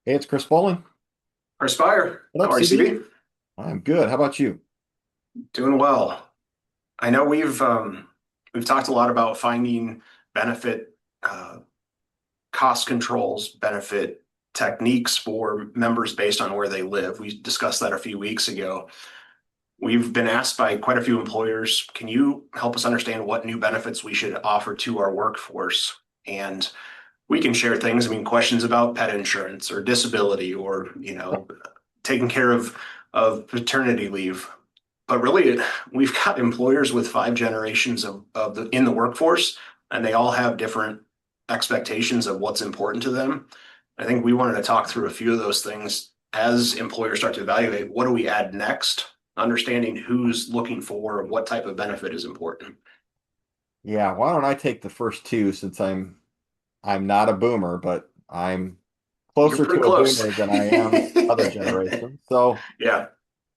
Hey, it's Chris Bowling. Perspire. What How up, are you, CB? CB? I'm good. How about you? Doing well. I know we've talked a lot about finding benefit cost controls, benefit techniques for members based on where they live. We discussed that a few weeks ago. We've been asked by quite a few employers, can you help us understand what new benefits we should offer to our workforce? And we can share things, questions about pet insurance or disability or, taking care of paternity leave. But really, we've got employers with five generations of in the workforce, and they all have different expectations of what's important to them. I think we wanted to talk through a few of those things as employers start to evaluate what do we add next, understanding who's looking for what type of benefit is important. Yeah, why don't I take the first two since I'm not a boomer, but I'm You're closer pretty to a close. boomer than I am other generations. So Yeah,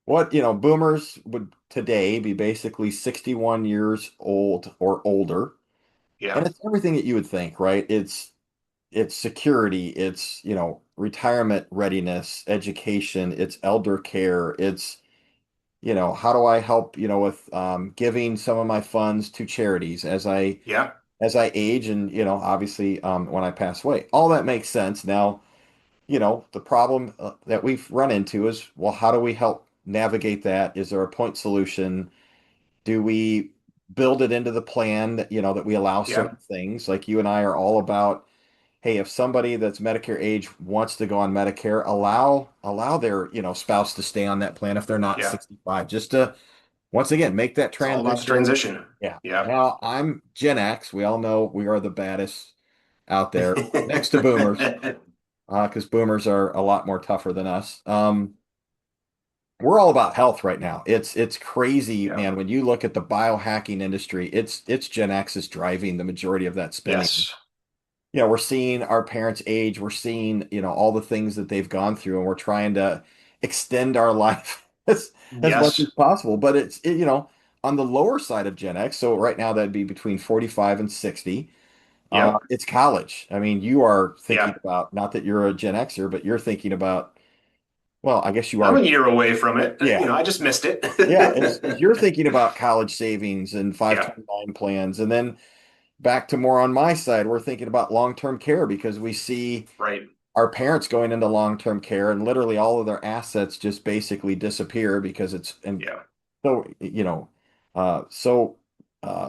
boomers would today be basically 61 years old or older. And yeah, it's everything that you would think, right? It's security, it's, retirement readiness, education, it's elder care, it's how do I help, with giving some of my funds to charities yeah, as I age and, obviously when I pass away. All that makes sense. Now, the problem that we've run into is, well, how do we help navigate that? Is there a point solution? Do we build it into the plan that, that we allow yeah, certain things? Like you and I are all about, hey, if somebody that's Medicare age wants to go on Medicare, allow their, spouse to stay on that plan if they're not yeah. 65, just to once again, make that It's all about the transition. transition. Yeah. Yeah. Now I'm Gen X. We all know we are the baddest out there next to boomers, because boomers are a lot more tougher than us. We're all about health right now. It's crazy, Yeah. man. When you look at the biohacking industry, it's Gen X is driving the majority of that spending. Yes. We're seeing our parents age, we're seeing, all the things that they've gone through, and we're trying to extend our life as much as Yes. possible. But on the lower side of Gen X, so right now that'd be between 45 and 60, Yep. it's college. I mean, you are thinking Yeah. about, not that you're a Gen Xer, but you're thinking about, well, I guess you I'm are. a year away from it. Yeah. I just missed it. Yeah, as you're thinking about college savings and Yeah. 529 plans, and then back to more on my side, we're thinking about long-term care because we see Right. our parents going into long-term care and literally all of their assets just basically disappear because it's and Yeah. so so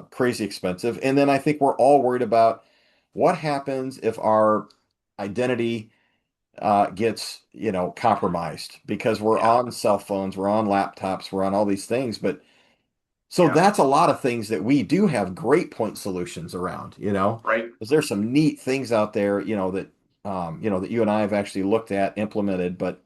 crazy expensive. And then I think we're all worried about what happens if our identity gets compromised because we're Yeah. on cell phones, we're on laptops, we're on all these things. But so Yeah. that's a lot of things that we do have great point solutions around, Right. because there's some neat things out there, that you and I have actually looked at, implemented. But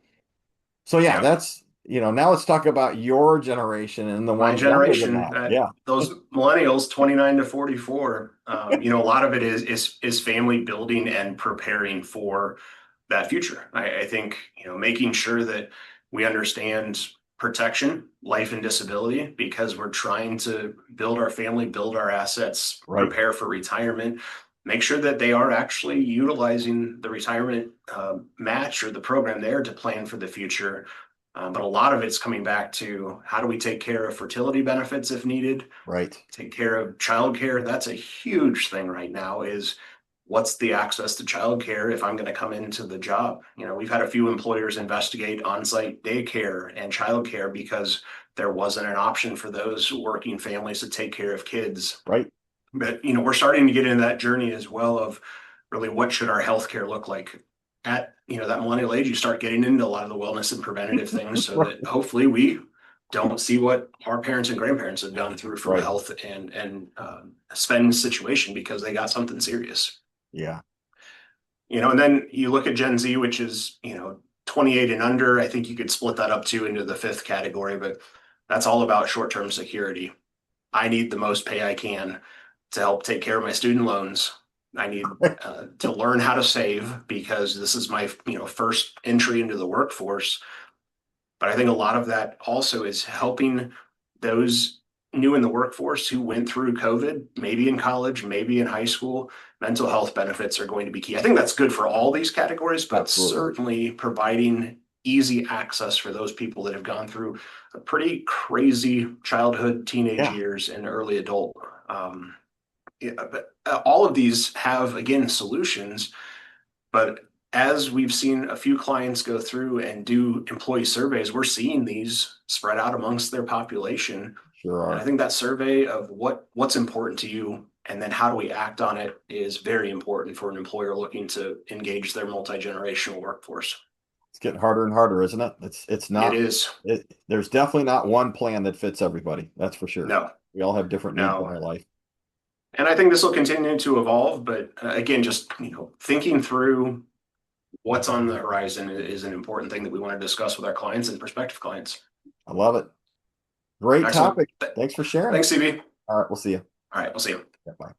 so yeah, Yeah. that's, now let's talk about your generation and the My ones younger than generation, that. Yeah, those millennials, 29 to 44, a lot of it is family building and preparing for that future. I think, making sure that we understand protection, life and disability, because we're trying to build our family, build our assets, right, prepare for retirement, make sure that they are actually utilizing the retirement match or the program there to plan for the future. But a lot of it's coming back to how do we take care of fertility benefits if needed, right, take care of childcare. That's a huge thing right now is what's the access to childcare if I'm going to come into the job? We've had a few employers investigate on-site daycare and childcare because there wasn't an option for those working families to take care of kids. right, But we're starting to get into that journey as well of really what should our healthcare look like at that millennial age. You start getting into a lot of the wellness and preventative things so right, that hopefully we don't see what our parents and grandparents have gone through from a right. health and spend situation because they got something serious. Yeah, And then you look at Gen Z, which is 28 and under. I think you could split that up too into the fifth category, but that's all about short-term security. I need the most pay I can to help take care of my student loans. I need to learn how to save because this is my first entry into the workforce. But I think a lot of that also is helping those new in the workforce who went through COVID, maybe in college, maybe in high school, mental health benefits are going to be key. I think that's good for all these categories, but Absolutely. certainly providing easy access for those people that have gone through a pretty crazy childhood, teenage Yeah, years, and early adult. Yeah, but all of these have, again, solutions, but as we've seen a few clients go through and do employee surveys, we're seeing these spread out amongst their population. sure And I are. think that survey of what's important to you and then how do we act on it is very important for an employer looking to engage their multi-generational workforce. It's getting harder and harder, isn't it? It's It not is. there's definitely not one plan that fits everybody. That's for sure. No, We all have different needs in no. our life. And I think this will continue to evolve, but again, just thinking through what's on the horizon is an important thing that we want to discuss with our clients and prospective clients. I love it. Great Excellent. topic. Thanks for sharing. Thanks, CB. All right, we'll see you. All right, we'll see you. Yeah, bye.